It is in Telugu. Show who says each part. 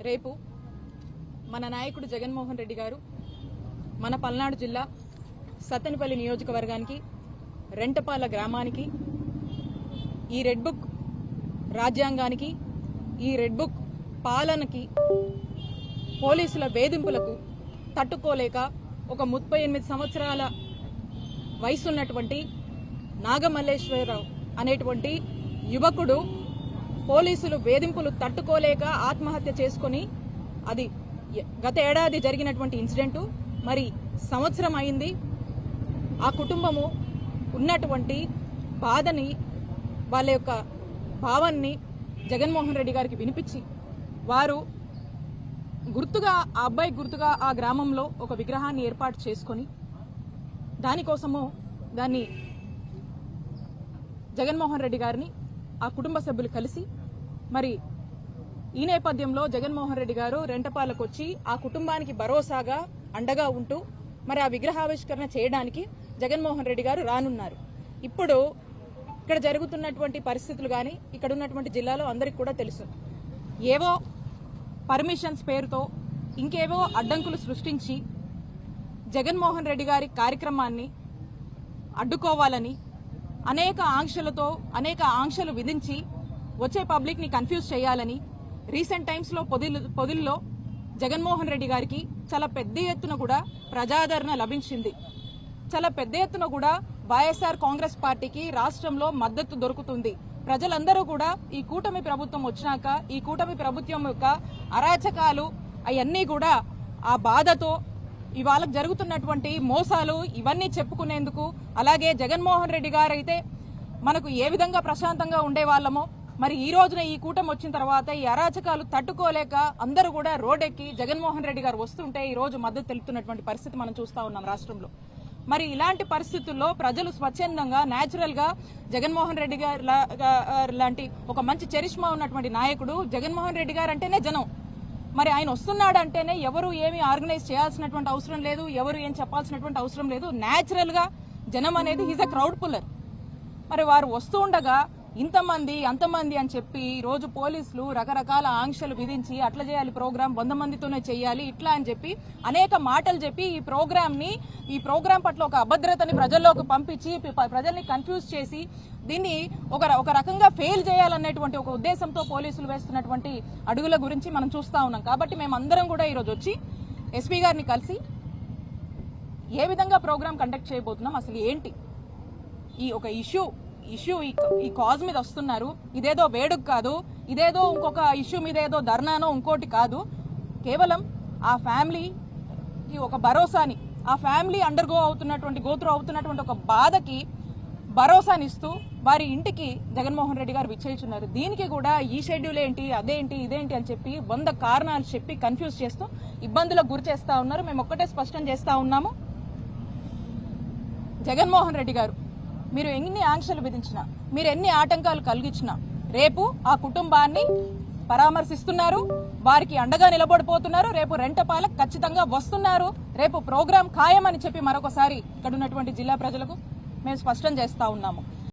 Speaker 1: రేపు మన నాయకుడు జగన్మోహన్ రెడ్డి గారు మన పల్నాడు జిల్లా సత్తెనపల్లి నియోజకవర్గానికి రెంటపాల గ్రామానికి ఈ రెడ్ బుక్ రాజ్యాంగానికి ఈ రెడ్ బుక్ పాలనకి పోలీసుల వేధింపులకు తట్టుకోలేక ఒక 38 సంవత్సరాల వయసున్నటువంటి నాగమల్లేశ్వరరావు అనేటువంటి యువకుడు పోలీసులు వేధింపులు తట్టుకోలేక ఆత్మహత్య చేసుకుని అది గత ఏడాది జరిగినటువంటి ఇన్సిడెంట్. మరి సంవత్సరం అయింది. ఆ కుటుంబము ఉన్నటువంటి బాధని వాళ్ళ యొక్క భావాన్ని జగన్మోహన్ రెడ్డి గారికి వినిపించి వారు గుర్తుగా ఆ అబ్బాయి గుర్తుగా ఆ గ్రామంలో ఒక విగ్రహాన్ని ఏర్పాటు చేసుకొని దానికోసము దాన్ని జగన్మోహన్ రెడ్డి గారిని ఆ కుటుంబ సభ్యులు కలిసి మరి ఈ నేపథ్యంలో జగన్మోహన్ రెడ్డి గారు రెంటపాలకు వచ్చి ఆ కుటుంబానికి భరోసాగా అండగా ఉంటూ మరి ఆ విగ్రహావిష్కరణ చేయడానికి జగన్మోహన్ రెడ్డి గారు రానున్నారు. ఇప్పుడు ఇక్కడ జరుగుతున్నటువంటి పరిస్థితులు కానీ ఇక్కడ ఉన్నటువంటి జిల్లాలో అందరికీ కూడా తెలుసు. ఏవో పర్మిషన్స్ పేరుతో ఇంకేవో అడ్డంకులు సృష్టించి జగన్మోహన్ రెడ్డి గారి కార్యక్రమాన్ని అడ్డుకోవాలని అనేక ఆంక్షలు విధించి వచ్చే పబ్లిక్ ని కన్ఫ్యూజ్ చేయాలని రీసెంట్ టైమ్స్ లో పొదిల్లో జగన్మోహన్ రెడ్డి గారికి చాలా పెద్ద ఎత్తున కూడా ప్రజాదరణ లభించింది. చాలా పెద్ద ఎత్తున కూడా వైఎస్ఆర్ కాంగ్రెస్ పార్టీకి రాష్ట్రంలో మద్దతు దొరుకుతుంది. ప్రజలందరూ కూడా ఈ కూటమి ప్రభుత్వం వచ్చినాక ఈ కూటమి ప్రభుత్వం యొక్క అరాచకాలు అవన్నీ కూడా ఆ బాధతో ఇవాళ జరుగుతున్నటువంటి మోసాలు ఇవన్నీ చెప్పుకునేందుకు, అలాగే జగన్మోహన్ రెడ్డి గారు అయితే మనకు ఏ విధంగా ప్రశాంతంగా ఉండేవాళ్ళమో మరి ఈ రోజున ఈ కూటమి వచ్చిన తర్వాత ఈ అరాచకాలు తట్టుకోలేక అందరూ కూడా రోడ్డెక్కి జగన్మోహన్ రెడ్డి గారు వస్తుంటే ఈ రోజు మద్దతు తెలుపుతున్నటువంటి పరిస్థితి మనం చూస్తా ఉన్నాం రాష్ట్రంలో. మరి ఇలాంటి పరిస్థితుల్లో ప్రజలు స్వచ్ఛందంగా న్యాచురల్ గా జగన్మోహన్ రెడ్డి గారు లాంటి ఒక మంచి చరిష్మా ఉన్నటువంటి నాయకుడు జగన్మోహన్ రెడ్డి గారు అంటేనే జనం. మరి ఆయన వస్తున్నాడు అంటేనే ఎవరు ఏమి ఆర్గనైజ్ చేయాల్సినటువంటి అవసరం లేదు, ఎవరు ఏం చెప్పాల్సినటువంటి అవసరం లేదు. న్యాచురల్ గా జనం అనేది ఈజ్ అ క్రౌడ్ పుల్లర్. మరి వారు వస్తూ ఉండగా ఇంతమంది అంతమంది అని చెప్పి ఈ రోజు పోలీసులు రకరకాల ఆంక్షలు విధించి అట్లా చేయాలి, ప్రోగ్రాం 100 మందితోనే చేయాలి ఇట్లా అని చెప్పి అనేక మాటలు చెప్పి ఈ ప్రోగ్రాం పట్ల ఒక అభద్రతని ప్రజల్లోకి పంపించి ప్రజల్ని కన్ఫ్యూజ్ చేసి దీన్ని ఒక రకంగా ఫెయిల్ చేయాలనేటువంటి ఒక ఉద్దేశంతో పోలీసులు వేస్తున్నటువంటి అడుగుల గురించి మనం చూస్తా ఉన్నాం. కాబట్టి మేమందరం కూడా ఈరోజు వచ్చి ఎస్పీ గారిని కలిసి ఏ విధంగా ప్రోగ్రాం కండక్ట్ చేయబోతున్నాం, అసలు ఏంటి ఈ ఒక ఇష్యూ ఈ కాజ్ మీద వస్తున్నారు. ఇదేదో వేడుక కాదు, ఇదేదో ఇంకొక ఇష్యూ మీద ఏదో ధర్నానో ఇంకోటి కాదు. కేవలం ఆ ఫ్యామిలీకి ఒక భరోసాని, ఆ ఫ్యామిలీ గోత్రు అవుతున్నటువంటి ఒక బాధకి భరోసానిస్తూ వారి ఇంటికి జగన్మోహన్ రెడ్డి గారు విచ్చేస్తున్నారు. దీనికి కూడా ఈ షెడ్యూల్ ఏంటి, అదేంటి, ఇదేంటి అని చెప్పి 100 కారణాలు చెప్పి కన్ఫ్యూజ్ చేస్తూ ఇబ్బందులకు గురి చేస్తా ఉన్నారు. మేము ఒక్కటే స్పష్టం చేస్తా ఉన్నాము, జగన్మోహన్ రెడ్డి గారు మీరు ఎన్ని ఆంక్షలు విధించినా, మీరు ఎన్ని ఆటంకాలు కలిగించినా రేపు ఆ కుటుంబాన్ని పరామర్శిస్తున్నారు, వారికి అండగా నిలబడిపోతున్నారు. రేపు రెంటపాలకు ఖచ్చితంగా వస్తున్నారు. రేపు ప్రోగ్రాం ఖాయమని చెప్పి మరొకసారి ఇక్కడ ఉన్నటువంటి జిల్లా ప్రజలకు మేము స్పష్టం చేస్తా ఉన్నాము.